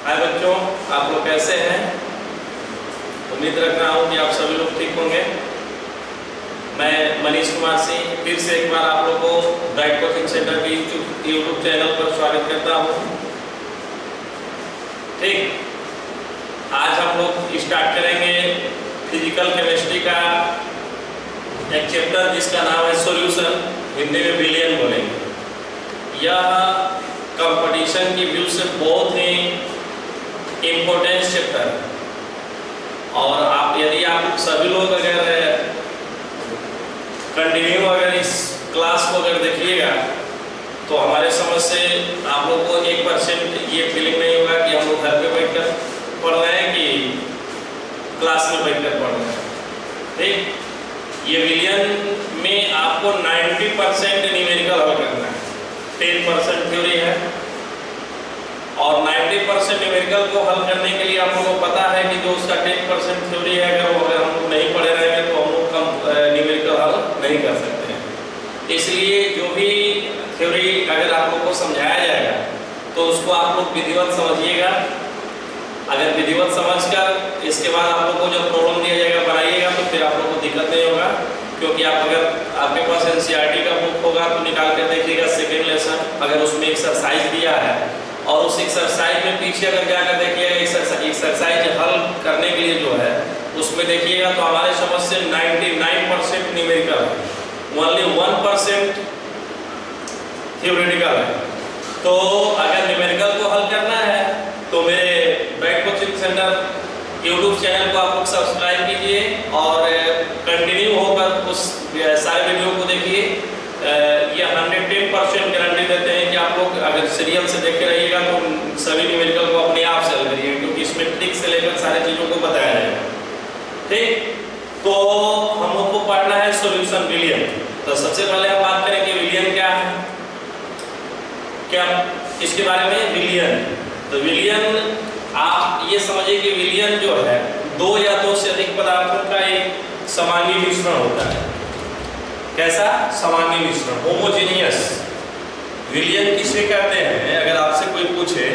हाय बच्चों, आप लोग कैसे हैं? उम्मीद रख रहा हूँ कि आप सभी लोग ठीक होंगे। मैं मनीष कुमार सिंह फिर से एक बार आप लोगों को ब्राइट कोचिंग सेंटर के यूट्यूब चैनल पर स्वागत करता हूँ। ठीक, आज हम लोग स्टार्ट करेंगे फिजिकल केमिस्ट्री का एक चैप्टर जिसका नाम है सॉल्यूशन, हिंदी में विलियन बोलेंगे। यह कंपटीशन की व्यू से बहुत ही इम्पोर्टेंट चैप्टर, और आप यदि आप सभी लोग अगर कंटिन्यू अगर इस क्लास को अगर देखिएगा तो हमारे समझ से आप लोग को 1% ये फीलिंग नहीं होगा कि हम लोग घर पे बैठकर पढ़ रहे हैं कि क्लास में बैठकर पढ़ रहे हैं। ठीक, ये विलियन में आपको 90% न्यूमेरिकल हल करना है, 10% थ्योरी है, और 90% न्यूमेरिकल को हल करने के लिए आप लोगों को पता है कि जो उसका 10% थ्योरी है अगर हम लोग नहीं पढ़े रहेंगे तो हम लोग कम न्यूमेरिकल हल नहीं कर सकते हैं। इसलिए जो भी थ्योरी अगर आप लोग को समझाया जाएगा तो उसको आप लोग विधिवत समझिएगा। अगर विधिवत समझकर इसके बाद आप लोग को जब प्रॉब्लम दिया जाएगा बनाइएगा तो फिर आप लोग को दिक्कत नहीं होगा, क्योंकि आप अगर आपके पास एनसीईआरटी का बुक होगा तो निकाल कर देखिएगा सेकेंड लेसन, अगर उसमें एक्सरसाइज दिया है और उस एक्सरसाइज में पीछे अगर जाकर देखिएगा एक्सरसाइज हल करने के लिए जो है उसमें देखिएगा तो हमारे समझ से 99% न्यूमेरिकल है, ओनली 1% थ्योरेटिकल है। तो अगर न्यूमेरिकल को हल करना है तो मेरे bright coaching centre YouTube channel को आप लोग सब्सक्राइब कीजिए और कंटिन्यू होकर उस सारे वीडियो को देखिए। ये 110% गारंटी देते हैं कि आप लोग अगर सीरियल से देखते रहिएगा तो सभी न्यूमेरिकल को अपने आप से हल करिएगा, क्योंकि इसमें ट्रिक से लेकर सारी चीज़ों को बताया जाएगा। ठीक, तो हम लोग को पढ़ना है सॉल्यूशन विलियन। तो सबसे पहले हम बात करें कि विलियन क्या है, क्या इसके बारे में विलियन। तो विलियन आप ये समझिए कि विलियन जो है दो या दो से अधिक पदार्थों का एक समांगी मिश्रण होता है। कैसा समांगी मिश्रण, होमोजेनियस। विलियन किसे कहते हैं, अगर आपसे कोई पूछे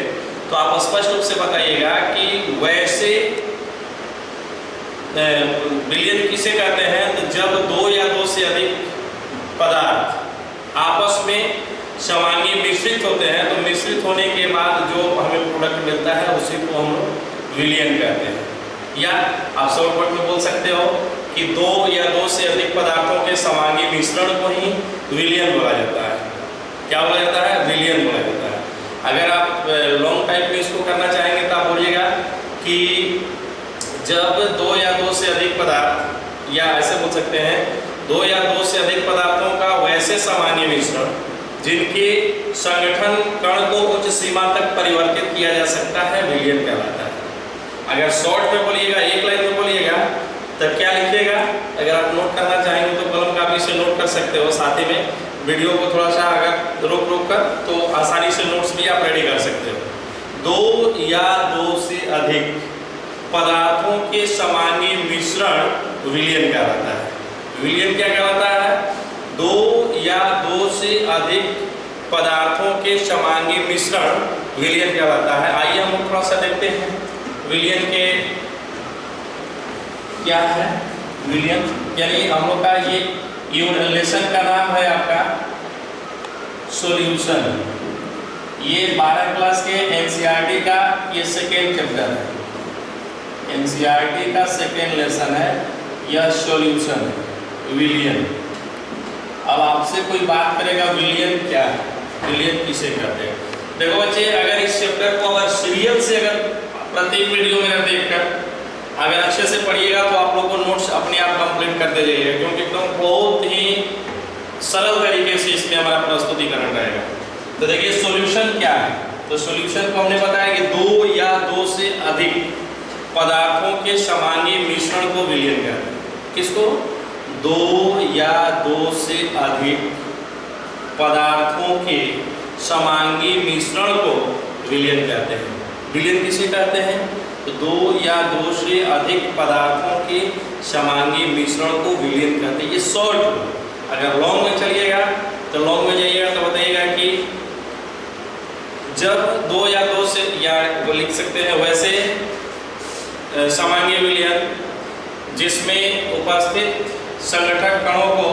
तो आप स्पष्ट रूप से बताइएगा कि वैसे विलियन किसे कहते हैं, तो जब दो या दो से अधिक पदार्थ आपस में समांगी मिश्रित होते हैं तो मिश्रित होने के बाद जो हमें प्रोडक्ट मिलता है उसी को हम विलियन कहते हैं। या आप शॉर्टकट में बोल सकते हो कि दो या दो से अधिक पदार्थों के समांगी मिश्रण को ही विलियन बोला जाता है। क्या बोला जाता है? विलियन बोला जाता है। अगर आप लॉन्ग टाइप में इसको करना चाहेंगे तो आप बोलिएगा कि जब दो या दो से अधिक पदार्थ, या ऐसे बोल सकते हैं दो या दो से अधिक पदार्थों का वैसे समांगी मिश्रण जिनके संगठन कण को उच्च सीमा तक परिवर्तित किया जा सकता है, विलियन कहलाता है। अगर शॉर्ट में बोलिएगा, एक लाइन में बोलिएगा तब क्या लिखिएगा, अगर आप नोट करना चाहेंगे तो कलम कापी से नोट कर सकते हो, साथ ही में वीडियो को थोड़ा सा अगर रोक कर तो आसानी से नोट्स भी आप रेडी कर सकते हो। दो या दो से अधिक पदार्थों के समांगी मिश्रण विलियन कहलाता है। विलियन क्या कहलाता है? दो या दो से अधिक पदार्थों के समांगी मिश्रण विलियन कहलाता है। आइए हम थोड़ा सा देखते हैं विलियन के क्या है। विलियन यानी हम लोग का ये लेसन का नाम है आपका सॉल्यूशन। ये 12 क्लास के एनसीईआरटी का ये सेकेंड चैप्टर है, एनसीईआरटी का सेकेंड लेसन है, यह सॉल्यूशन है, विलियन। अब आपसे कोई बात करेगा विलियन क्या है, विलियन किसे कहते हैं। देखो बच्चे, अगर इस चैप्टर को अगर सीरियल से अगर प्रत्येक वीडियो में देखकर अगर अच्छे से पढ़िएगा तो आप लोग को नोट्स अपने आप कंप्लीट करते जाइएगा, क्योंकि एकदम बहुत ही सरल तरीके से इसमें हमारा प्रस्तुतिकरण रहेगा। तो देखिए सॉल्यूशन क्या है। तो सॉल्यूशन को हमने बताया कि दो या दो से अधिक पदार्थों के समांगी मिश्रण को विलियन कहते हैं। किसको? दो या दो से अधिक पदार्थों के समांगी मिश्रण को विलियन कहते हैं। विलियन किसे कहते हैं? तो दो या दो से अधिक पदार्थों के समांगी मिश्रण को विलियन कहते हैं। ये शॉर्ट। अगर लॉन्ग में चलिएगा तो लॉन्ग में जाइएगा तो बताइएगा कि जब 2 या 2 से, या वो लिख सकते हैं वैसे समांगी विलयन जिसमें उपस्थित संगठक कणों को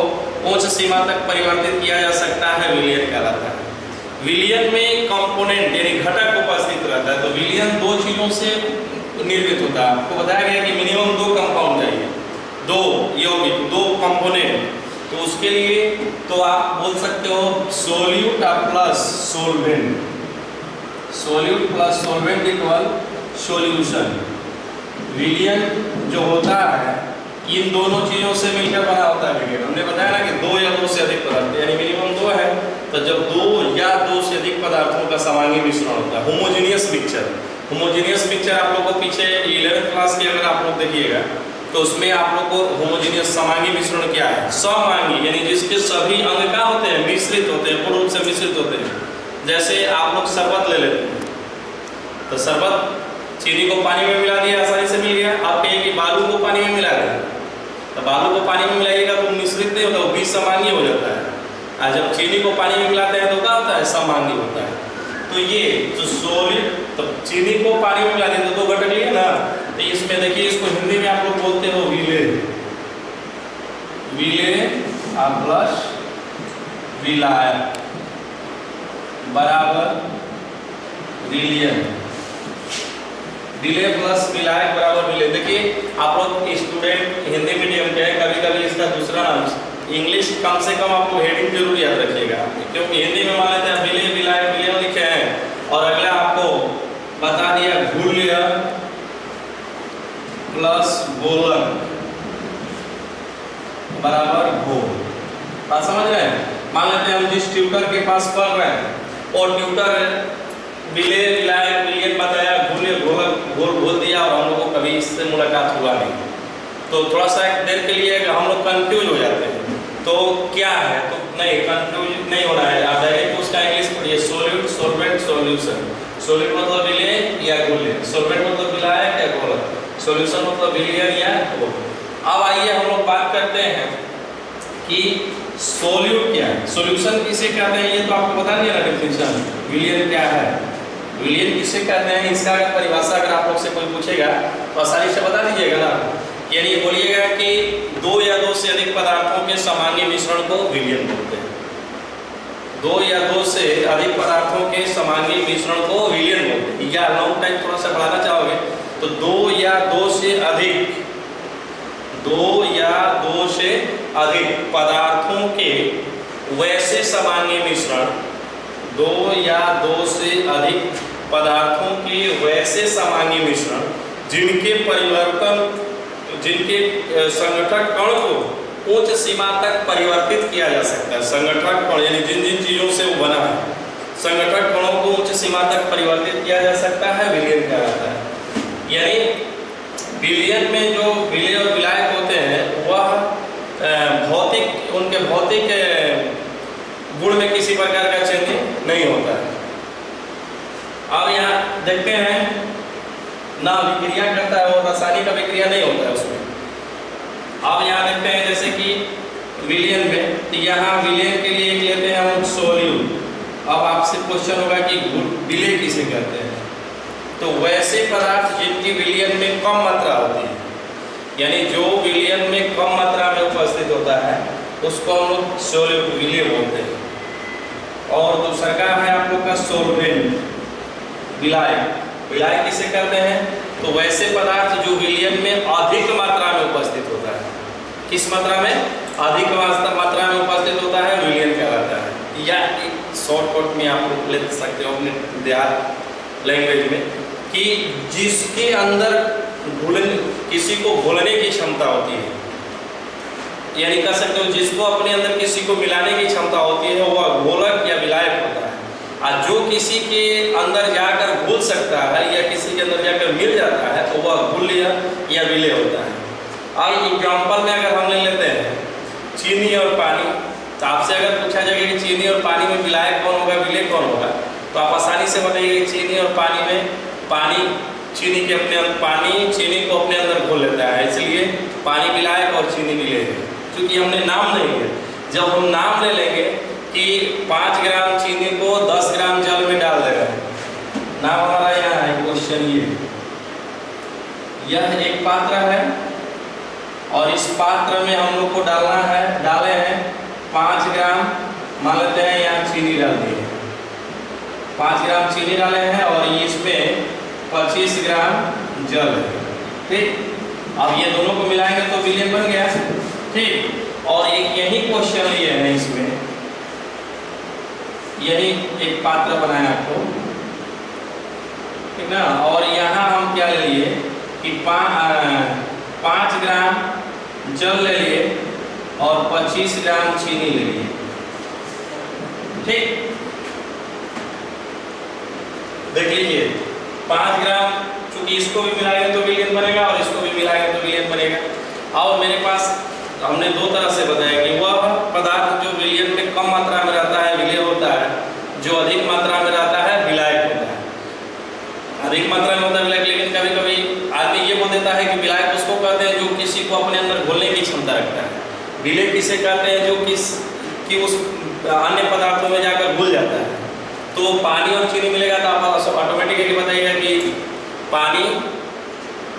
उच्च सीमा तक परिवर्तित किया जा सकता है, विलयन कहलाता है। विलयन में कंपोनेंट यानी घटक उपस्थित रहता है। तो विलयन 2 चीजों से निर्मित होता है। आपको बताया गया कि मिनिमम 2 कंपाउंड चाहिए, 2 यौगिक, 2 कंपोनेंट। तो उसके लिए तो आप बोल सकते हो solute plus solvent, solute plus solvent equal solution. विलयन जो होता है इन दोनों चीजों से मिलकर बना होता है विलयन। हमने बताया ना कि 2 या 2 से अधिक पदार्थ, यानी मिनिमम 2 है। तो जब 2 या 2 से अधिक पदार्थों का समांगी मिश्रण होता है, होमोजेनियस मिक्सचर। होमोजेनियस मिक्सचर आप लोगों को पीछे 11th क्लास के अगर आप लोग देखिएगा तो उसमें आप लोग को होमोजेनियस समांगी मिश्रण क्या है, समांगी यानी जिसके सभी अंग क्या होते हैं, मिश्रित होते हैं, पूर्ण रूप से मिश्रित होते हैं। जैसे आप लोग शरबत ले लेते हैं, तो शरबत चीनी को पानी में मिला दिया, आसानी से मिल गया। आप कहिए कि बालू को पानी में मिला दें, तो बालू को पानी में मिलाइएगा तो मिश्रित नहीं होता, वो विसमांगी हो जाता है। और जब चीनी को पानी में मिलाते हैं तो क्या होता है, समांगी होता है। तो ये जो सॉलिड, तो चीनी को पानी में मिला देते तो घटक लिए ना। तो इसमें देखिए, इसको हिंदी में आप लोग बोलते हो विलेय, विलेय प्लस विलाय बराबर विलयन, विलेय प्लस विलाय बराबर विलयन। देखिए आप लोग स्टूडेंट हिंदी मीडियम के हैं, कभी कभी इसका दूसरा नाम इंग्लिश कम से कम आपको हेडिंग जरूर याद रखिएगा, क्योंकि हिंदी में मान लेते हैं विलेय विलाय विलयन लिखे हैं और अगला आपको बता दिया घुल्य प्लस गोलक बराबर घोल। बात समझ रहे हैं? मान लेते हैं हम जिस ट्यूटर के पास पढ़ रहे हैं और ट्यूटर विलेय विलाय विलयन बताया, घुल्य घोलक घोल बोल दिया और हम लोग को कभी इससे मुलाकात हुआ नहीं, तो थोड़ा सा देर के लिए हम लोग कंफ्यूज हो जाते हैं। तो क्या है, तो नहीं कंफ्यूज नहीं होना है, आप डायरेक्ट उसका इंग्लिश पढ़िए, सोल्यूट सोलवेंट सॉल्यूशन। सोल्यूट मतलब विलेय या घुल्य, सोलवेंट मतलब विलायक या घोलक, सॉल्यूशन मतलब विलयन या घोल। अब आइए हम लोग बात करते हैं कि सोल्यूट क्या है, सॉल्यूशन किसे कहते हैं। ये तो आपको बता दिया ना डेफिनेशन, विलयन क्या है, विलयन किसे कहते हैं, इसका अगर परिभाषा अगर आप लोग से कोई पूछेगा तो आसानी से बता दीजिएगा ना। यानी बोलिएगा कि 2 या 2 से अधिक पदार्थों के समांगी मिश्रण को विलयन बोलते हैं। 2 या 2 से अधिक पदार्थों के समांगी मिश्रण को विलयन बोलते हैं। या लॉन्ग टाइम थोड़ा सा बढ़ाना चाहोगे तो 2 या 2 से अधिक, 2 या 2 से अधिक पदार्थों के वैसे समांगी मिश्रण, 2 या 2 से अधिक पदार्थों के वैसे समांगी मिश्रण जिनके परिवर्तन, जिनके संगठक कण को उच्च सीमा तक परिवर्तित किया जा सकता है। संगठक कण यानी जिन जिन चीजों से वो बना है, संगठक कणों को उच्च सीमा तक परिवर्तित किया जा सकता है, विलयन कहलाता है। यानी विलयन में जो विलेय और विलायक होते हैं वह भौतिक, उनके भौतिक गुण में किसी प्रकार का चेंज नहीं होता है। अब यहाँ देखते हैं ना विक्रिया करता है और रासायनिक अभिक्रिया नहीं होता है उसमें। अब यहाँ देखते हैं जैसे कि विलयन में, तो यहाँ विलयन के लिए एक लेते हैं हम सोल्यूट। अब आपसे क्वेश्चन होगा कि विलेय किसे कहते हैं, तो वैसे पदार्थ जिनकी विलयन में कम मात्रा होती है, यानी जो विलयन में कम मात्रा में उपस्थित होता है उसको हम लोग सोल्यूट विलेय बोलते हैं। और दूसरा का है आप लोग का सोलवेंट, विलायक। विलायक किसे कहते हैं, तो वैसे पदार्थ जो विलयन में अधिक मात्रा में उपस्थित होता है। किस मात्रा में, अधिक मात्रा में उपस्थित होता है, विलयन कहलाता है। या एक शॉर्टकट में आप लोग ले सकते हो अपने देहात लैंग्वेज में कि जिसके अंदर किसी को घोलने की क्षमता होती है, यानी कह सकते हो जिसको अपने अंदर किसी को मिलाने की क्षमता होती है वह घोलक या विलायक होता है। और जो किसी के अंदर जाकर घुल सकता है या किसी के अंदर जाकर मिल जाता है तो वह घुल्य या विलेय होता है। अब एग्जाम्पल में अगर हम ले लेते हैं चीनी और पानी, तो आपसे अगर पूछा जाएगा कि चीनी और पानी में विलायक कौन होगा, विलेय कौन होगा, तो आप आसानी से बताइए कि चीनी और पानी में, पानी चीनी के अपने पानी चीनी को अपने अंदर घोल लेता है, इसलिए पानी विलायक और चीनी विलेय है। क्योंकि हमने नाम नहीं है, जब हम नाम ले लेंगे कि 5 ग्राम चीनी को 10 ग्राम जल में डाल देगा नाम हमारा यहाँ है क्वेश्चन ये। यह एक पात्र है और इस पात्र में हम लोग को डाले हैं 5 ग्राम, मान लेते हैं यहाँ चीनी डाल दी है, 5 ग्राम चीनी डाले हैं और इसमें 25 ग्राम जल है। ठीक, अब ये दोनों को मिलाएंगे तो विलयन बन गया। ठीक, और एक यही क्वेश्चन लिए है, इसमें यही एक पात्र बनाया आपको, ठीक ना। और यहाँ हम क्या ले लिए कि 5 ग्राम जल ले लिए और 25 ग्राम चीनी ले लिए। ठीक, देख लीजिए 5 ग्राम, चूंकि इसको भी मिलाएंगे तो विलयन बनेगा और इसको भी मिलाएंगे तो विलयन बनेगा। और मेरे पास हमने दो तरह से बताया कि वह पदार्थ जो विलयन में कम मात्रा में रहता है विलय होता है, जो अधिक मात्रा में रहता है विलायक होता है। अधिक मात्रा में होता है विलायक, लेकिन कभी कभी आदमी ये बोल देता है कि विलायक उसको कहते हैं जो किसी को अपने अंदर घोलने की क्षमता रखता है। विलय किसे कहते हैं जो कि उस अन्य पदार्थों में जाकर घुल जाता है। तो पानी और चीनी मिलेगा तो आप ऑटोमेटिकली बताइएगा कि पानी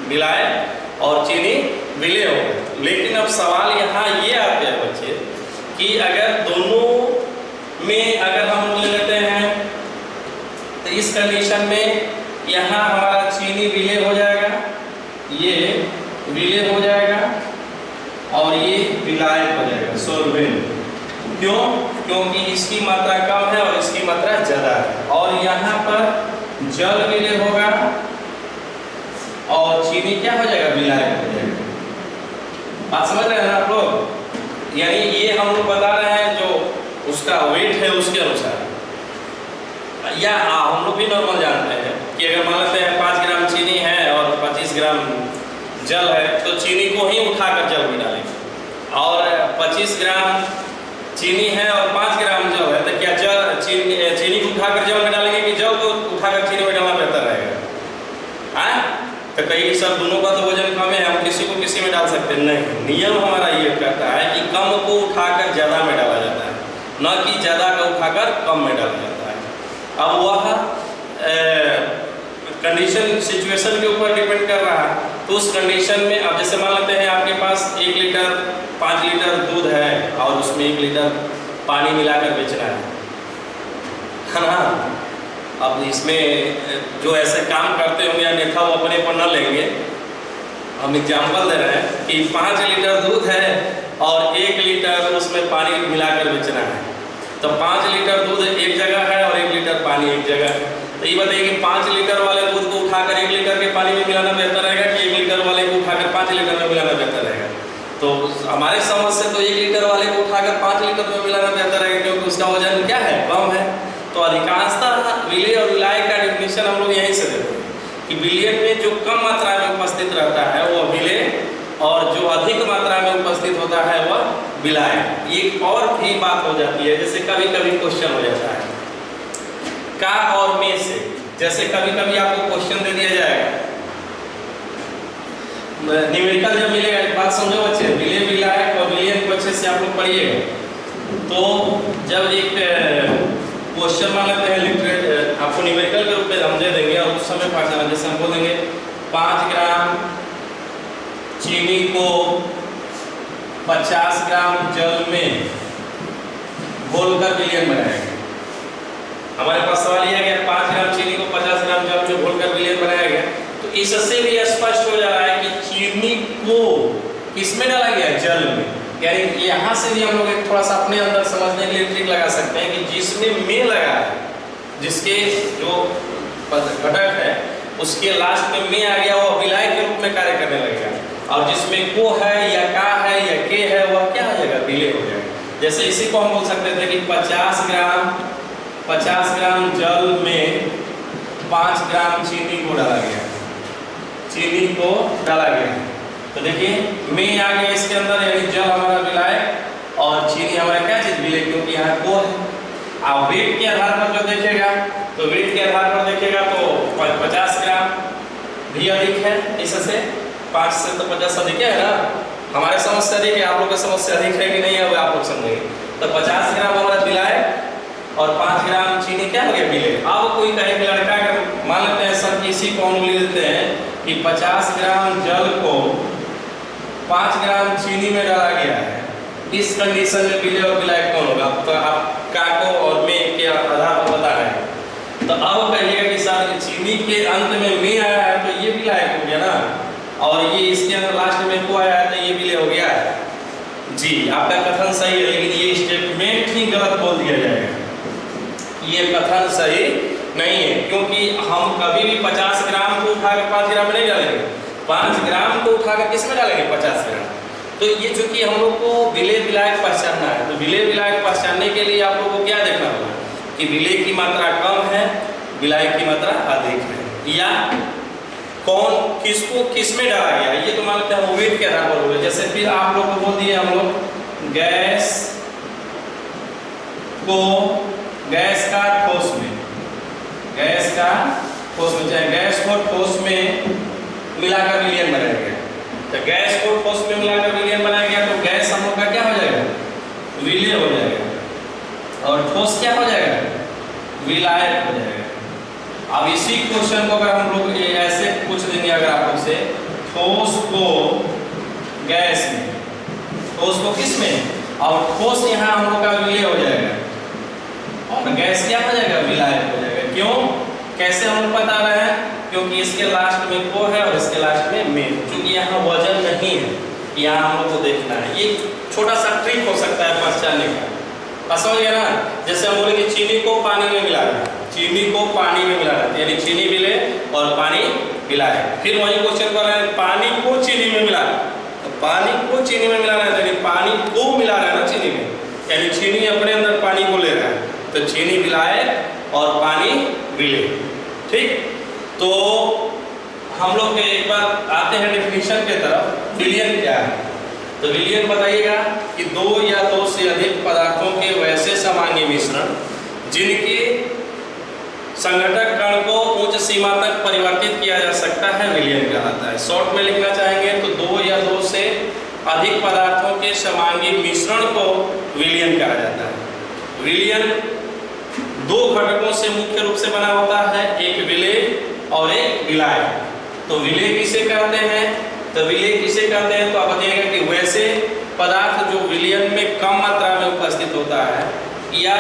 विलायक और चीनी विलय होगा। लेकिन अब सवाल यहाँ ये आते हैं बच्चे कि अगर दोनों में अगर हम ले लेते हैं तो इस कंडीशन में यहाँ हमारा चीनी विलय हो जाएगा, ये विलय हो जाएगा और ये विलायक हो जाएगा, सॉल्वेंट। क्यों? क्योंकि इसकी मात्रा कम है और इसकी मात्रा ज्यादा है। और यहाँ पर जल विलय होगा और चीनी क्या हो जाएगा, विलायक हो जाएगा। बात समझ रहे हैं आप लोग? यानी ये हम लोग बता रहे हैं जो उसका वेट है उसके अनुसार, या हम लोग भी नॉर्मल जानते हैं कि अगर मान लेते हैं 5 ग्राम चीनी है और 25 ग्राम जल है तो चीनी को ही उठाकर जल में डालेंगे, और 25 ग्राम चीनी है और 5 ग्राम जल है तो क्या चीनी को उठाकर जल में डालेंगे कि जल को उठाकर चीनी में डालना बेहतर रहेगा? तो कई सब दोनों का तो वजन कम है, हम किसी को किसी में डाल सकते हैं? नहीं, नियम हमारा ये कहता है कि कम को उठाकर ज्यादा में डाला जाता है, न कि ज्यादा को उठाकर कम में डाला जाता है। अब वह कंडीशन सिचुएशन के ऊपर डिपेंड कर रहा है। तो उस कंडीशन में अब जैसे मान लेते हैं आपके पास 1 लीटर 5 लीटर दूध है और उसमें 1 लीटर पानी मिलाकर बेचना है ना। अब इसमें जो ऐसे काम करते होंगे अन्यथा वो अपने पर न लेंगे, हम एग्जाम्पल दे रहे हैं कि 5 लीटर दूध है और 1 लीटर उसमें पानी मिलाकर बेचना है। तो 5 लीटर दूध एक जगह है और 1 लीटर पानी एक जगह है। तो ये बताइए कि 5 लीटर वाले दूध को उठाकर 1 लीटर के पानी में मिलाना बेहतर रहेगा कि 1 लीटर वाले को उठाकर 5 लीटर में मिलाना बेहतर रहेगा? तो हमारे समझ से तो 1 लीटर वाले को उठाकर 5 लीटर में मिलाना बेहतर रहेगा, क्योंकि उसका वजन क्या है, कम है। तो अधिकांशतः विलय और विलायक का डेफिनेशन हम लोग यहीं से देते हैं कि विलयन में जो कम मात्रा में उपस्थित रहता है वह विलय और जो अधिक मात्रा में उपस्थित होता है वह विलायक। एक और भी बात हो जाती है, जैसे कभी कभी क्वेश्चन हो जाता है का और में से। जैसे कभी कभी आपको क्वेश्चन दे दिया जाएगा, न्यूमेरिकल जब मिलेगा, एक बात समझो बच्चे, विलय विलायक और विलयन को अच्छे से आप लोग पढ़िएगा। तो जब एक क्वेश्चन मान लेते हैं आपको न्यूमेरिकल के रूप में हम दे देंगे और उस समय पढ़ना, जैसे हम बोलेंगे 5 ग्राम चीनी को 50 ग्राम जल में घोलकर विलयन बनाएगा। हमारे पास सवाल यह है कि 5 ग्राम चीनी को 50 ग्राम जल में घोलकर विलयन बनाया गया। तो इससे भी स्पष्ट हो जा रहा है कि चीनी को किसमें डाला गया, जल में। यानी यहाँ से भी हम लोग एक थोड़ा सा अपने अंदर समझने के लिए ट्रिक लगा सकते हैं कि जिसमें में लगा है, जिसके जो घटक है उसके लास्ट में में आ गया, वो विलायक के रूप में कार्य करने लगेगा। और जिसमें को है या का है या के है वह क्या हो जाएगा, विलय हो जाएगा। जैसे इसी को हम बोल सकते थे कि 50 ग्राम जल में 5 ग्राम चीनी को डाला गया, चीनी को डाला गया। तो देखिए में आ गया इसके अंदर, यानी जल हमारा विलायक और चीनी हमारा क्या चीज, विलय, क्योंकि यहाँ को है। आप वेट के आधार पर जो देखेगा तो वेट के आधार पर देखेगा तो 50 ग्राम भी अधिक है, इससे 5 से तो 50 अधिक है ना। हमारे समझ से अधिक है, आप लोग की समझ से अधिक है कि नहीं है वो आप लोग समझेंगे। तो 50 ग्राम हमारा विलायक और 5 ग्राम चीनी क्या हो गया विलेय। अब कोई कहे कि लड़का का मान लेते हैं सर किसी को उंगली देते हैं कि 50 ग्राम जल को 5 ग्राम चीनी में डाला गया है, इस कंडीशन में विलेय और विलायक कौन होगा? तो आप काको और में के आधार पर बता रहे हैं। तो अब कहिएगा कि सर चीनी के अंत में में आया है तो ये विलायक हो गया ना, और ये इसके अंदर लास्ट में को आया है तो ये विलेय हो गया। जी आपका कथन सही है, लेकिन ये स्टेटमेंट ही गलत बोल दिया जाएगा। ये कथन सही नहीं है, क्योंकि हम कभी भी 50 ग्राम को उठाकर 5 ग्राम में नहीं डालेंगे, 5 ग्राम को उठाकर किस में डालेंगे? 50 ग्राम। तो ये चूंकि हम लोग को विलेय विलायक पहचानना है, तो विलेय विलायक पहचानने के लिए आप लोगों को क्या देखना होगा कि विलेय की मात्रा कम है, विलायक की मात्रा अधिक है, या कौन किसको किस में डाला गया। ये तो मान लेते हैं वेट के आधार पर होगा। जैसे फिर आप लोग को बोल दिए हम लोग गैस का ठोस में, गैस का ठोस में, चाहे गैस को ठोस में मिलाकर विलयन बनाया गया, तो गैस को ठोस में मिलाकर विलयन बनाया गया तो गैस हम लोग का क्या हो जाएगा? विलय हो जाएगा, और ठोस क्या हो जाएगा? विलायक हो जाएगा। अब इसी क्वेश्चन को अगर हम लोग ऐसे पूछ देंगे अगर आप लोग से, ठोस को गैस में, ठोस को किस में, और ठोस यहाँ हम लोग का विलय हो जाएगा और गैस क्या हो जाएगा? विलायक हो जाएगा। क्यों? कैसे हम लोग बता रहे हैं? क्योंकि इसके लास्ट में को है और इसके लास्ट में में, क्योंकि यहाँ वजन नहीं है, यहाँ हम लोग को देखना है। ये छोटा सा ट्रिक हो सकता है पहचानने का, समझ गया ना? जैसे हम बोले कि चीनी को पानी में मिला रहे हैं, चीनी को पानी में मिला रहे हैं, यानी चीनी विलेय और पानी विलायक। फिर वही क्वेश्चन कर रहे हैं पानी को चीनी में मिला, तो पानी को चीनी में मिला रहे हैं, यानी पानी को मिला रहे हैं ना चीनी में, यानी चीनी अपने अंदर पानी को ले रहा है, तो चीनी विलायक और पानी विलेय। ठीक, तो हम लोग एक बार आते हैं डेफिनेशन के तरफ। विलयन क्या है? तो विलयन बताइएगा कि 2 या 2 से अधिक पदार्थों के वैसे समांगी मिश्रण जिनके संघटक कण को उच्च सीमा तक परिवर्तित किया जा सकता है, विलयन कहलाता है। शॉर्ट में लिखना चाहेंगे तो 2 या 2 से अधिक पदार्थों के समांगी मिश्रण को विलयन कहा जाता है। विलयन 2 घटकों से मुख्य रूप से बना होता है, एक विलेय और एक विलायक। तो विलेय किसे कहते हैं? तो विलेय किसे कहते हैं? तो आप बताइएगा कि वैसे पदार्थ जो विलयन में कम मात्रा में उपस्थित होता है या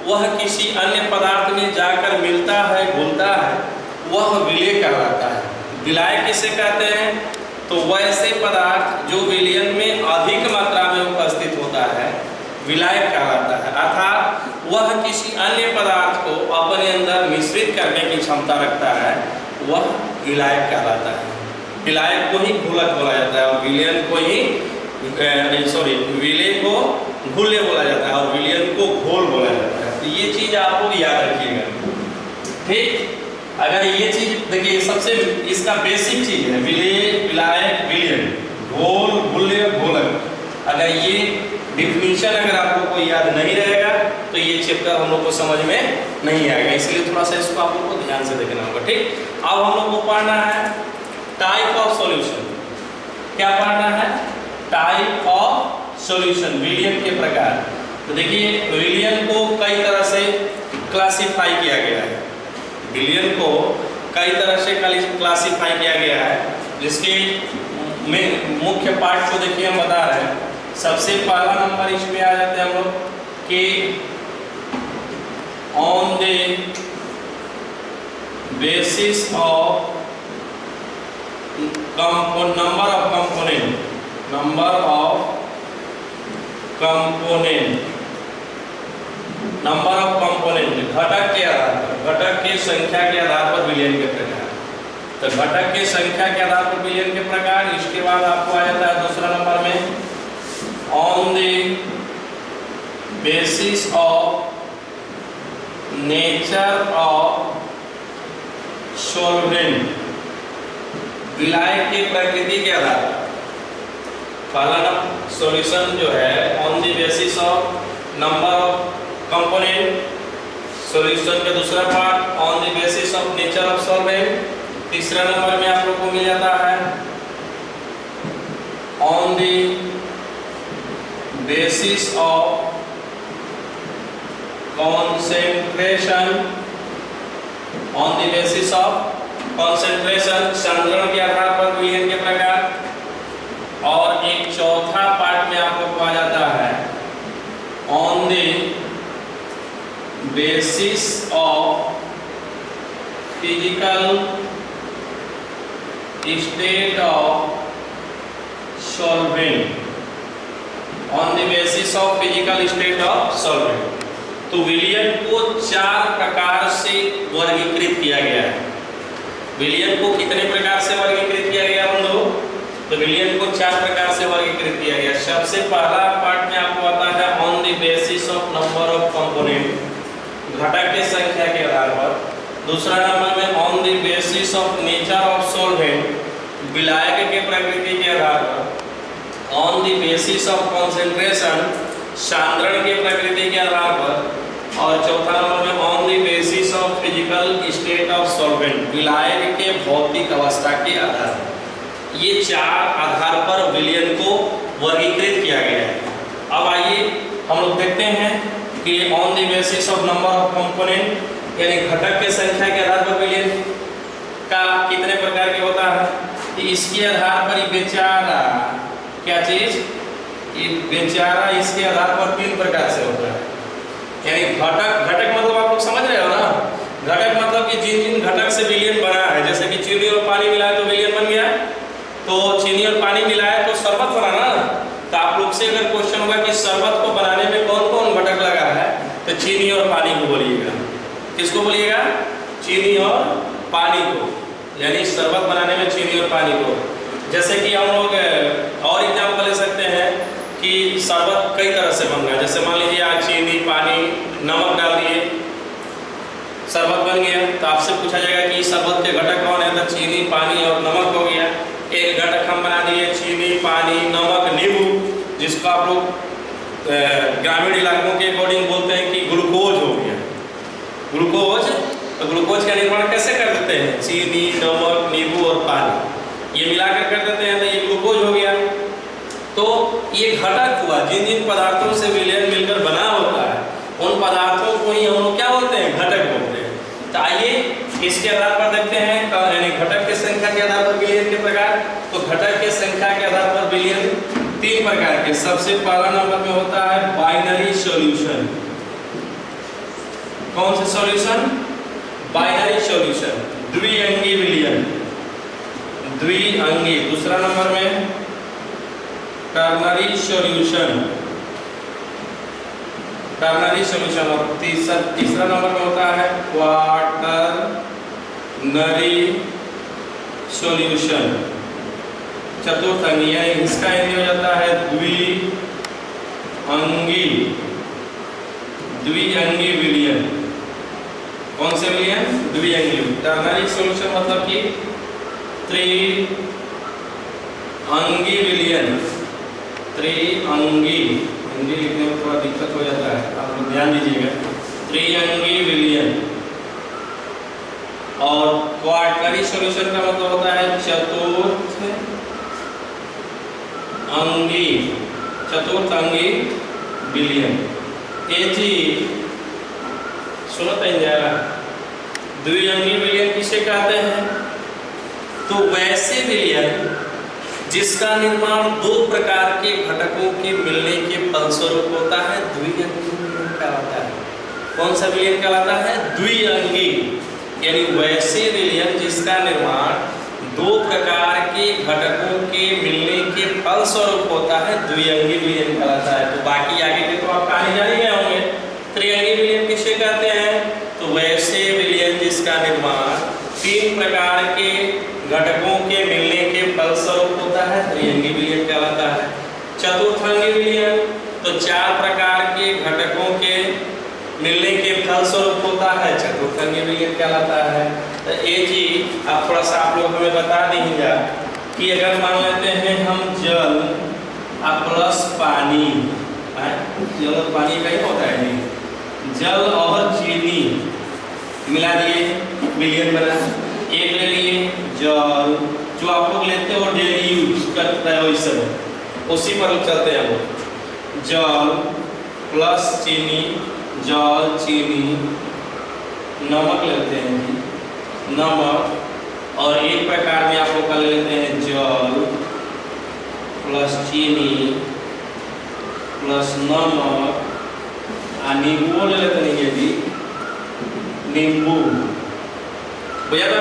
वह किसी अन्य पदार्थ में जाकर मिलता है, घुलता है, वह विलेय कहलाता है। विलायक किसे कहते हैं? तो वैसे पदार्थ जो विलयन में अधिक मात्रा में उपस्थित होता है, विलायक कहलाता है। अर्थात वह किसी अन्य पदार्थ को अपने अंदर मिश्रित करने की क्षमता रखता है, वह विलायक कहलाता है। विलायक को ही घोलक बोला जाता है और विलयन को ही विलेय को घुल्य बोला जाता है और विलयन को घोल बोला जाता है। तो ये चीज आप लोग याद रखिएगा। ठीक, अगर ये चीज देखिए, सबसे इसका बेसिक चीज है विलेय, विलायक, विलयन, घोल, घुल्य, घोलक। अगर ये डिफिनीशन अगर आप लोग को याद नहीं रहेगा तो ये चैप्टर हम लोग को समझ में नहीं आएगा, इसलिए थोड़ा सा इसको आप लोग को ध्यान से देखना होगा। ठीक, अब हम लोग को पढ़ना है टाइप ऑफ सॉल्यूशन। क्या पढ़ना है? टाइप ऑफ सॉल्यूशन, विलयन के प्रकार। तो देखिए विलयन को कई तरह से क्लासिफाई किया गया है, विलयन को कई तरह से क्लासिफाई किया गया है, जिसके में मुख्य पार्ट को देखिए हम बता रहे हैं। सबसे पहला नंबर इसमें आ जाते हैं हम लोग कि on the basis of number of component, number of component, number of component, घटक के आधार पर, घटक की संख्या के आधार पर विलयन के प्रकार। तो घटक की संख्या के आधार पर विलयन के प्रकार। इसके बाद आपको आ जाता है दूसरा नंबर में on the basis of nature of solvent, विलायक की प्रकृति के आधार पर। पहला सॉल्यूशन जो है on the basis of number of component, solution का दूसरा part on the basis of nature of solvent. तीसरा नंबर में आप लोग को मिल जाता है on the basis of concentration on the basis of concentration, सांद्रण के आधार पर विलयन के प्रकार। और एक चौथा पार्ट में आपको पाया जाता है on the basis of physical state of solvent, on the basis of physical state of solvent. तो विलयन को 4 प्रकार से वर्गीकृत किया गया है। विलयन को कितने प्रकार से वर्गीकृत किया गया हम लोग? तो विलयन को 4 प्रकार से वर्गीकृत किया गया। सबसे पहला पार्ट में आपको आता है on the basis of number of component, घटक की संख्या के आधार पर। दूसरा नंबर में on the basis of nature of solvent, विलायक के प्रकृति के आधार पर। On the basis of concentration, सांद्रण के प्रकृति के आधार पर। और चौथा नंबर में on the basis of physical state of solvent, विलायक के भौतिक अवस्था के आधार पर। ये 4 आधार पर विलयन को वर्गीकृत किया गया है। अब आइए हम लोग देखते हैं कि on the basis of number of component, यानी घटक के संख्या के आधार पर विलयन का कितने प्रकार के होता है। इसके आधार पर बेचारा क्या चीज, ये बेचारा इसके आधार पर 3 प्रकार से होता है। यानी घटक मतलब आप लोग समझ रहे हो ना, घटक मतलब कि जिन घटक से विलयन बना है, जैसे कि चीनी और पानी मिलाए तो विलयन बन गया, तो चीनी और पानी मिलाए तो शरबत बना ना। तो आप लोग से अगर क्वेश्चन होगा कि शरबत को बनाने में कौन कौन घटक लगा है, तो चीनी और पानी को बोलिएगा। किसको बोलिएगा? चीनी और पानी को, यानी शरबत बनाने में चीनी और पानी को। जैसे कि हम लोग और एग्जाम्पल ले सकते हैं कि शरबत कई तरह से बन गया। जैसे मान लीजिए आज चीनी, पानी, नमक डाल दिए, शरबत बन गया। तो आपसे पूछा जाएगा कि शरबत के घटक कौन है, तो चीनी, पानी और नमक हो गया। एक घटक हम बना दिए चीनी, पानी, नमक, नींबू, जिसको आप लोग ग्रामीण इलाकों के अकॉर्डिंग बोलते हैं कि ग्लूकोज हो गया। ग्लूकोज, तो ग्लूकोज का निर्माण कैसे कर देते हैं? चीनी, नमक, नींबू और पानी, ये मिलाकर कर देते हैं, तो ये ग्लूकोज हो गया। तो ये घटक हुआ, जिन जिन पदार्थों से विलयन मिलकर बना होता है, उन पदार्थों को ही हम लोग क्या बोलते हैं? घटक बोलते हैं। तो आइए इसके आधार पर देखते हैं, यानी घटक की संख्या के आधार पर विलयन के प्रकार। तो घटक की संख्या के आधार पर विलयन 3 प्रकार के। सबसे पहला नंबर में होता है बाइनरी सॉल्यूशन। कौन सा सॉल्यूशन? बाइनरी सॉल्यूशन, द्विअंगी विलयन, द्विअंगी। दूसरा नंबर में टर्नरी सॉल्यूशन, टर्नरी सॉल्यूशन। और तीसरा नंबर में होता है क्वाटरनरी सॉल्यूशन, चतुर्थ अंगी। यानी इसका हिंदी हो जाता है द्विअंगी, द्विअंगी विलयन। कौन से विलयन? द्विअंगी। टर्नरी सॉल्यूशन मतलब कि त्रिअंगी विलयन, त्रिअंगी। हिंदी लिखने में थोड़ा दिक्कत हो जाता है, आप लोग ध्यान दीजिएगा। त्रिअंगी विलयन। और क्वाटरनरी सॉल्यूशन का मतलब होता है चतुर्थ अंगी, चतुर्थ अंगी विलयन। ये चीज सुनो जाएगा। द्विअंगी विलयन किसे कहते हैं? तो वैसे विलयन जिसका निर्माण 2 प्रकार के घटकों के मिलने के फलस्वरूप होता है, द्विअंगी विलयन कहलाता है। कौन सा विलयन कहलाता है? द्विअंगी। यानी वैसे विलयन जिसका निर्माण 2 प्रकार के घटकों के मिलने के फलस्वरूप होता है, द्विअंगी विलयन कहलाता है। तो बाकी आगे के तो आप कहानी जान ही गए होंगे। त्रिअंगी विलयन किसे कहते हैं? तो वैसे विलयन जिसका निर्माण 3 प्रकार के घटकों के मिलने के फलस्वरूप होता है, त्रिअंगी विलयन कहलाता है। चतुर्थंगी विलयन, तो 4 प्रकार के घटकों के मिलने के फलस्वरूप होता है, चतुर्थंगी विलयन कहलाता है। तो ये चीज आप थोड़ा सा आप लोग हमें बता दीजिएगा कि अगर मान लेते हैं हम जल प्लस पानी, जल और पानी का ही होता है जी, जल और चीनी मिला दिए, विलयन बना। एक ले लिए जल, जो आप लोग लेते हो डेली यूज करते हैं वैसे उसी पर चलते हैं हम। जल प्लस चीनी जल, चीनी, नमक लेते हैं जी, नमक, और एक प्रकार में आप लोग का ले लेते हैं जल प्लस चीनी प्लस नमक, नींबू ले लेते हैं जी, नींबू। भैया तो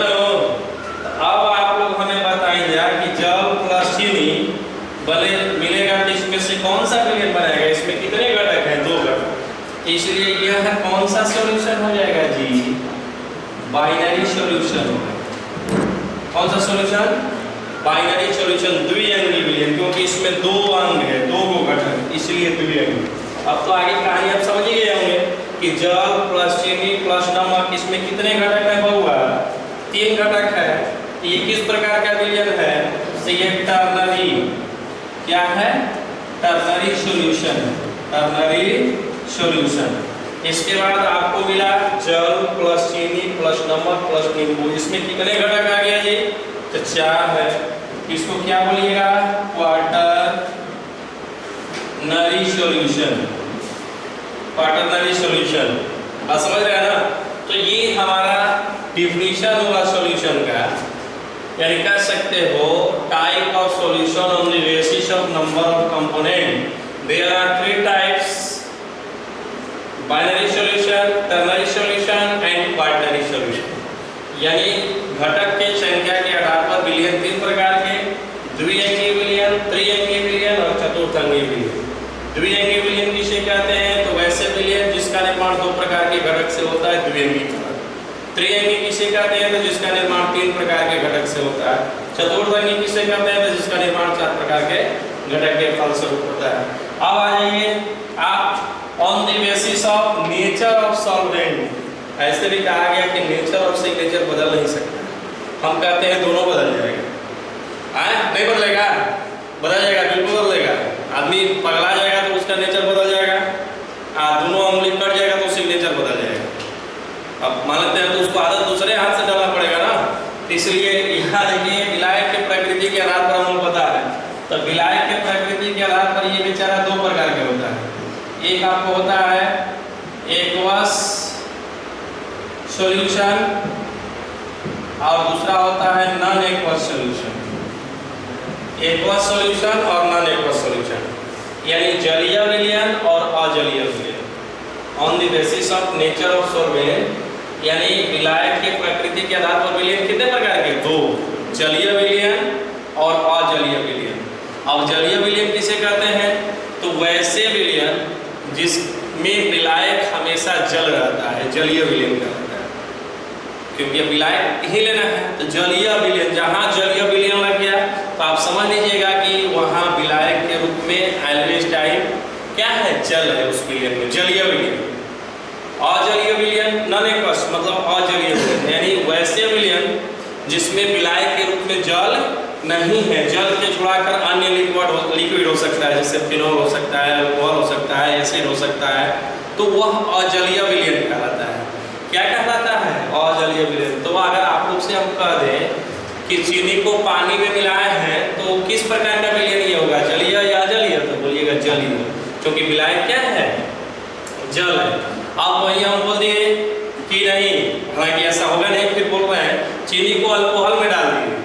अब आप लोग हमें बताइए कि जल प्लस चीनी भले मिलेगा तो इसमें से कौन सा विलयन बनेगा? इसमें कितने घटक हैं? 2 घटक। इसलिए यह कौन सा सॉल्यूशन हो जाएगा जी? Binary solution. कौन सा सॉल्यूशन? बाइनरी सॉल्यूशन, द्विअंगी विलयन, क्योंकि इसमें 2 अंग है, 2 घटक, इसलिए द्विअंगी। अब तो आगे कहानी आप समझ गए होंगे कि जल प्लस चीनी प्लस नमक, इसमें कितने घटक है बउआ? 3 घटक है। ये किस प्रकार का विलयन है? तो ये टर्नरी, क्या है? Ternary solution, ternary solution. इसके बाद आपको मिला जल प्लस चीनी प्लस नमक प्लस नींबू, इसमें कितने घटक आ गया जी? तो 4 है। इसको क्या बोलिएगा? क्वार्टर नरी सॉल्यूशन, क्वाटरनरी सॉल्यूशन। आप समझ रहे हैं ना? तो ये हमारा डिफिनीशन हुआ सॉल्यूशन का, यानी कह सकते हो type of solution on the basis of number of component. There are 3 types, binary solution, ternary solution and quaternary solution. यानी घटक के संख्या के आधार पर विलयन 3 प्रकार के, द्विअंगी विलयन, त्रिअंगी विलयन और चतुर्थंगी विलयन। द्विअंगी विलयन किसे कहते हैं? तो वैसे विलयन जिसका निर्माण 2 प्रकार के घटक से होता है, द्विअंगी घटक। त्रिअंगी किसे कहते हैं? तो जिसका निर्माण 3 प्रकार के घटक से होता है। चतुर्थंगी किसे कहते हैं? तो जिसका निर्माण 4 प्रकार के घटक के फलस्वरूप होता है। अब आ जाइए आप on the basis of nature of solvent. ऐसे भी कहा गया कि नेचर और सिग्नेचर बदल नहीं सकता। हम कहते हैं दोनों बदल जाएगा। नहीं बदलेगा? बदल जाएगा, बिल्कुल बदलेगा। आदमी पगला जाएगा तो उसका नेचर बदल जाएगा, दोनों उंगली कट जाएगा तो सिग्नेचर बदल जाएगा। अब मान लेते हैं तो उसको आदत दूसरे हाथ से डालना पड़ेगा ना। इसलिए यहाँ देखिए विलायक के प्रकृति के आधार पर हम लोग बता रहे हैं। तो विलायक के प्रकृति के आधार पर ये बेचारा 2 प्रकार के होता है। एक आपको होता है एक्वस सॉल्यूशन और दूसरा होता है non aqueous solution. Aqueous solution और नॉन एक्वस सॉल्यूशन, यानी जलीय विलयन और अजलीय विलयन। On the basis of nature of solvent, यानी विलायक के प्रकृति के आधार पर विलयन कितने प्रकार के? 2, जलीय विलयन और अजलीय विलयन। अब जलीय विलयन किसे कहते हैं? तो वैसे विलयन जिसमें विलायक हमेशा जल रहता है, जलीय विलयन कहलाता है। क्योंकि विलायक ही लेना है, तो जलीय विलयन, जहाँ जलीय विलयन लग गया तो आप समझ लीजिएगा कि वहाँ विलायक के रूप में ऑलवेज टाइम क्या है? जल है उस विलयन में, जलीय विलयन। अजलीय विलयन नॉन एक्वस मतलब अजलीय विलयन, यानी वैसे विलयन जिसमें विलायक के रूप में जल नहीं है, जल के छुड़ाकर अन्य लिक्विड हो सकता है, जैसे फिनॉल हो सकता है, अल्कोहल हो सकता है, एसिड हो सकता है, तो वह अजलीय विलयन कहलाता है। क्या कहलाता है? अजलीय विलयन। तो अगर आप लोग से हम कह दें कि चीनी को पानी में मिलाए हैं तो किस प्रकार का विलयन ये होगा? जलीय या अजलीय? तो बोलिएगा जलीय, क्योंकि विलायक क्या है? जल है। अब वही हम बोल दिए कि नहीं, हालांकि ऐसा होगा नहीं, फिर बोल रहे हैं चीनी को अल्कोहल में डाल दिए।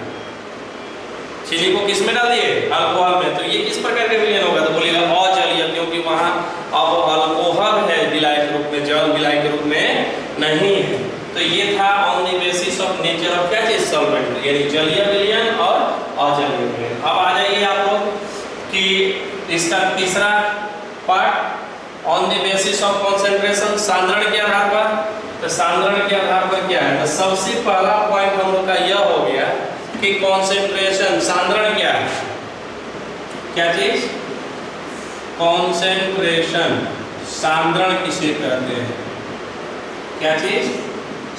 चीनी को किस में डाल दिए? अल्कोहल में। तो ये किस प्रकार का विलयन होगा? तो बोलिएगा अजलीय, क्योंकि वहाँ अब अल्कोहल है विलायक के रूप में, जल विलायक के रूप में नहीं है। तो ये था on the basis of nature of क्या चीज? सॉल्वेंट, यानी जलीय विलयन और अजलीय विलयन। अब आ जाइए आप लोग कि इसका तीसरा part on the basis of concentration, सांद्रण के आधार पर। तो सांद्रण के आधार पर क्या है? तो सबसे पहला पॉइंट हम लोग का यह हो गया कि कॉन्सेंट्रेशन, सांद्रण क्या है? क्या चीज? कॉन्सेंट्रेशन, सांद्रण किसे कहते हैं? क्या चीज?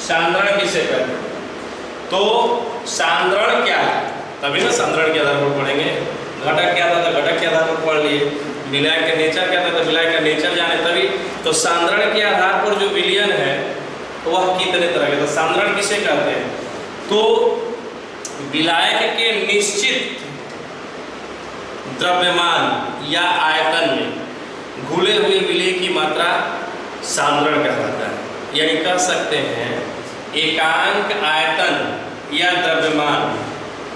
सांद्रण किसे कहते हैं? तो सांद्रण क्या है? तभी ना सांद्रण के आधार पर पढ़ेंगे। घटक क्या था तो घटक के आधार पर पढ़ लिए, विलायक का नेचर क्या था तो विलायक का नेचर जाने तभी। तो सांद्रण के आधार पर जो विलयन है वह कितने तरह के? तो सांद्रण किसे कहते हैं? तो विलायक के निश्चित द्रव्यमान या आयतन में घुले हुए विलय की मात्रा सांद्रण कहलाता है। यही कह सकते हैं एकांक आयतन या द्रव्यमान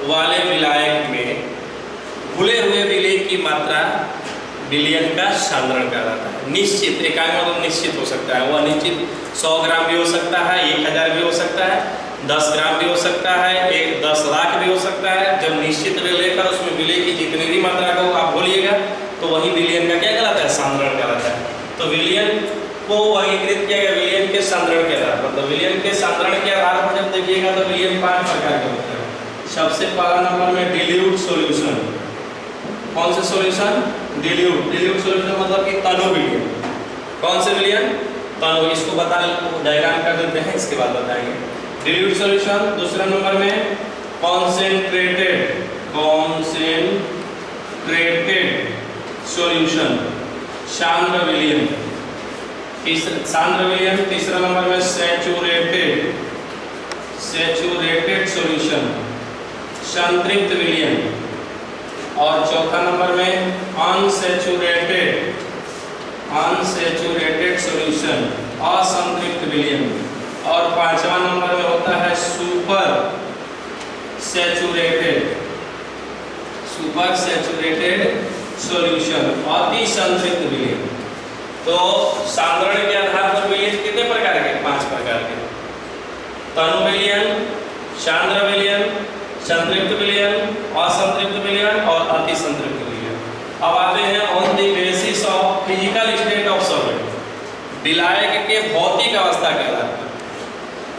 वाले विलायक में घुले हुए विलेय की मात्रा विलयन का सांद्रण कहलाता है। निश्चित एकांक मतलब निश्चित हो सकता है, वह निश्चित 100 ग्राम भी हो सकता है, 1000 भी हो सकता है, 10 ग्राम भी हो सकता है, 10 लाख भी हो सकता है। जब निश्चित लेकर उसमें विलय की जितनी भी मात्रा को आप बोलिएगा तो वही विलयन का क्या कहलाता है? सांद्रण कहलाता है। तो विलयन को वर्गीकृत किया गया विलयन के सांद्रण के आधार पर। तो विलयन के सांद्रण के आधार पर जब देखिएगा तो विलयन 5 प्रकार के होते हैं। सबसे पहला नंबर में डिल्यूट सॉल्यूशन। कौन से सॉल्यूशन? डिल्यूट। डिल्यूट सॉल्यूशन मतलब कि तनु विलयन। कौन से विलयन? तनु। इसको बता डायग्राम कर देते हैं, इसके बाद बताएंगे। Dilute solution. दूसरा नंबर में कॉन्सेंट्रेटेड सॉल्यूशन, सांद्र विलयन। सांद्र विलयन। तीसरा नंबर में सैचुरेटेड सॉल्यूशन, संतृप्त विलयन। और चौथा नंबर में अनसैचुरेटेड सॉल्यूशन, असंतृप्त विलयन। और पांचवा नंबर में होता है सुपर सैचुरेटेड सॉल्यूशन, अति संतृप्त विलयन। तो सांद्रण के आधार पर विलयन कितने प्रकार के? 5 प्रकार के। तनु विलयन, सांद्र विलयन, संतृप्त विलयन, असंतृप्त विलयन और अति संतृप्त विलयन। अब आते हैं on the basis of physical state of solvent. विलायक के भौतिक अवस्था के आधार पर।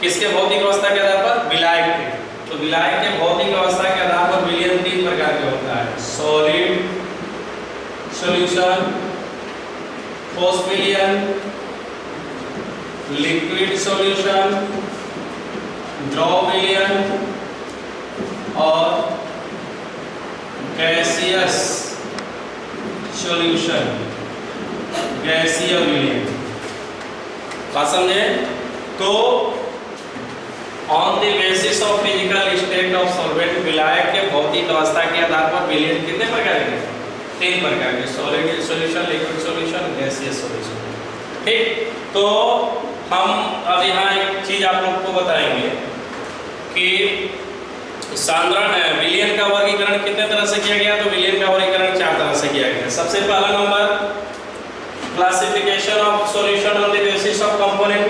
किसके भौतिक अवस्था के आधार पर? विलायक के। तो विलायक के भौतिक अवस्था के आधार पर विलयन 3 प्रकार के होता है। सॉलिड सॉल्यूशन, ठोस विलयन, लिक्विड सॉल्यूशन, द्रव विलयन और गैसियस सॉल्यूशन, गैसीय विलयन। बात समझे? तो on the basis of physical state of solvent, विलायक के भौतिक अवस्था के आधार पर विलयन कितने प्रकार के? 3 प्रकार के। Solid solution, liquid solution, gaseous solution. ठीक। तो हम अब यहाँ एक चीज आप लोग को बताएंगे कि सांद्रण विलयन का वर्गीकरण कितने तरह से किया गया? तो विलयन का वर्गीकरण 4 तरह से किया गया। सबसे पहला number classification of solution on the basis of component,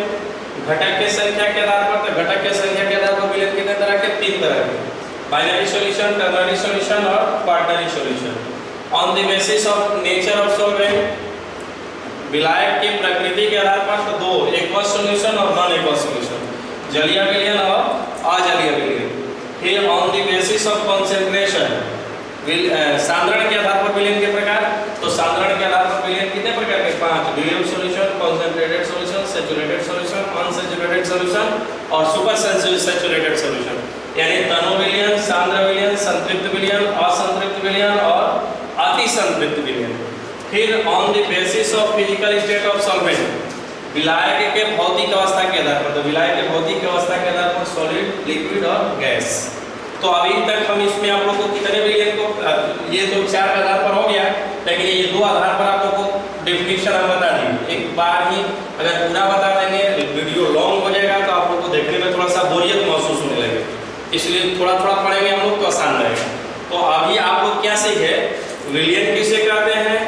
घटक की संख्या के आधार पर। तो घटक की संख्या के आधार पर विलयन कितने तरह के? 3 तरह के। बाइनरी सॉल्यूशन, टर्नरी सॉल्यूशन और quaternary solution. On the basis of nature of solvent, विलायक की प्रकृति के आधार पर तो 2, एक्वस सॉल्यूशन और नॉन एक्वस सॉल्यूशन, जलीय विलयन और अजलीय विलयन। फिर on the basis of concentration, सांद्रण के आधार पर विलयन के प्रकार। तो सांद्रण के आधार पर विलयन कितने प्रकार के? 5, dilute solution, concentrated solution, saturated solution, unsaturated solution और सुपर सैचुरेटेड सॉल्यूशन। यानी तनु विलयन, सांद्र विलयन, संतृप्त विलयन, असंतृप्त विलयन और अति संतृप्त विलयन। फिर on the basis of physical state of solvent, विलायक के भौतिक अवस्था के आधार पर। तो विलायक के भौतिक अवस्था के आधार पर सॉलिड, लिक्विड और गैस। तो अभी तक हम इसमें आप लोगों को कितने विलयन को, ये तो 4 के आधार पर हो गया, लेकिन ये 2 आधार पर आप लोगों को डेफिनेशन हम बता देंगे। एक बार ही अगर पूरा बता देंगे वीडियो लॉन्ग हो जाएगा तो आप लोग को देखने में थोड़ा सा बोरियत महसूस होने लगे, इसलिए थोड़ा थोड़ा पढ़ेंगे हम लोग तो आसान रहेगा। तो अभी आप लोग क्या सीखे? विलयन किसे कहते हैं,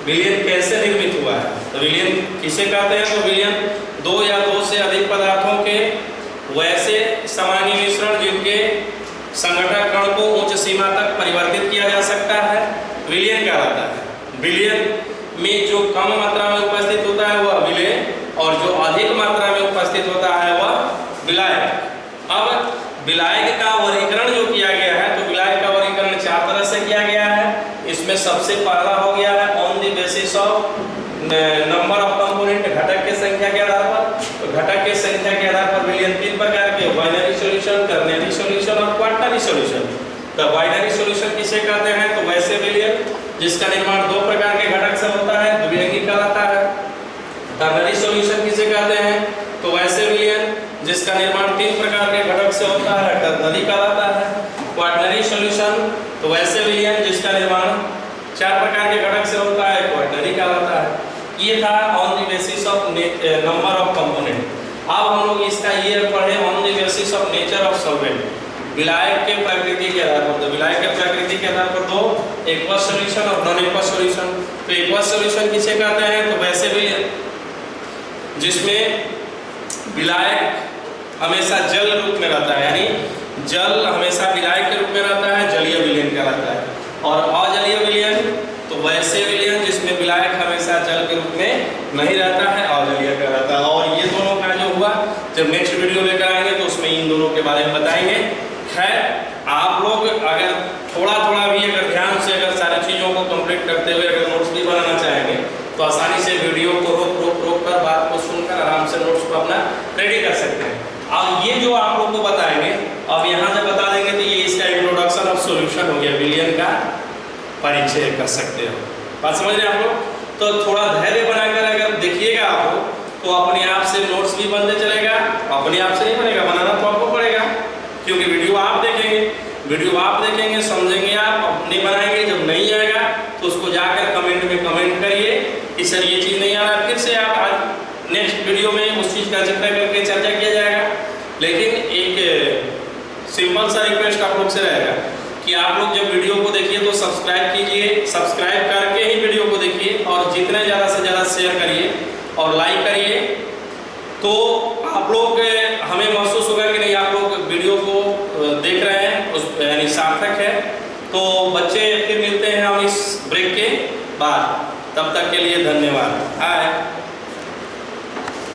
विलयन कैसे निर्मित हुआ है। तो विलयन किसे कहते हैं? तो विलयन 2 या 2 से अधिक पदार्थों के वैसे समानीय मिश्रण जिनके संगठक कण को उच्च सीमा तक परिवर्तित किया जा सकता है, विलयन कहलाता है। विलयन में जो कम मात्रा में उपस्थित होता है वह विलय, और जो अधिक मात्रा में उपस्थित होता है वह विलायक। अब विलायक का वर्गीकरण जो किया गया है, तो विलायक का वर्गीकरण 4 तरह से किया गया है। इसमें सबसे पहला हो गया है on the basis of number of component, घटक की संख्या के आधार पर। तो घटक की संख्या के आधार पर विलयन 3 प्रकार के, बाइनरी सॉल्यूशन, टर्नरी सॉल्यूशन और क्वार्टररी सॉल्यूशन। तो बाइनरी सॉल्यूशन किसे कहते हैं? तो वैसे विलयन जिसका निर्माण 2 प्रकार के घटक से होता है, द्विअंगी कहलाता है। टर्नरी सॉल्यूशन किसे कहते हैं? तो वैसे विलयन जिसका निर्माण 3 प्रकार के घटक से होता है, टर्नरी कहलाता है। क्वार्टररी सॉल्यूशन तो वैसे विलयन जिसका निर्माण 4 प्रकार के घटक से होता है, क्वार्टररी कहलाता है। ये था on the basis of number of component. अब हम लोग इसका ये पढ़े on the basis of nature of solvent, विलायक के प्रकृति के आधार पर। तो विलायक के प्रकृति के आधार पर दो एक्वस सॉल्यूशन और नॉन एक्वस सॉल्यूशन। तो एक्वस सॉल्यूशन किसे कहते हैं? तो वैसे भी जिसमें विलायक हमेशा जल रूप में रहता है, यानी जल हमेशा विलायक के रूप में रहता है, जलीय विलयन कहलाता है। और अजलीय विलयन तो वैसे विलयन जिसमें विलायक हमेशा जल के रूप में नहीं रहता है, अजलीय कहलाता है। और ये दोनों का जो हुआ, जब नेक्स्ट वीडियो लेकर आएंगे तो उसमें इन दोनों के बारे में बताएंगे। खैर, आप लोग अगर थोड़ा थोड़ा भी अगर ध्यान से अगर सारी चीज़ों को कंप्लीट करते हुए अगर नोट्स भी बनाना चाहेंगे तो आसानी से वीडियो को रोक कर बात को सुनकर आराम से नोट्स को अपना रेडी कर सकते हैं। अब ये जो आप लोग को बताएंगे, अब यहाँ जब बता देंगे तो ये इसका इंट्रोडक्शन ऑफ सॉल्यूशन हो गया, विलयन का परिचय कर सकते हो। बात समझ रहे हैं आप लोग? तो थोड़ा धैर्य बनाकर अगर देखिएगा आप लोग तो अपने आप से नोट्स भी बनते चलेगा। अपने आप से नहीं बनेगा, बनाना तो आपको पड़ेगा, क्योंकि वीडियो आप देखेंगे समझेंगे, आप अपने बनाएंगे। जब नहीं आएगा तो उसको जाकर कमेंट में कमेंट करिए कि सर ये चीज़ नहीं आ रहा, फिर से आप आज नेक्स्ट वीडियो में उस चीज़ का जिक्र करके चर्चा किया जाएगा। लेकिन एक सिंपल सा रिक्वेस्ट आप लोग से रहेगा कि आप लोग जब वीडियो को देखिए तो सब्सक्राइब कीजिए, सब्सक्राइब करके ही वीडियो को देखिए और जितने ज़्यादा से ज़्यादा शेयर करिए और लाइक करिए। तो आप लोग हमें महसूस होगा कि नहीं आप लोग वीडियो को देख रहे हैं, उस यानी सार्थक है। तो बच्चे फिर मिलते हैं हम इस ब्रेक के बाद, तब तक के लिए धन्यवाद। हाय।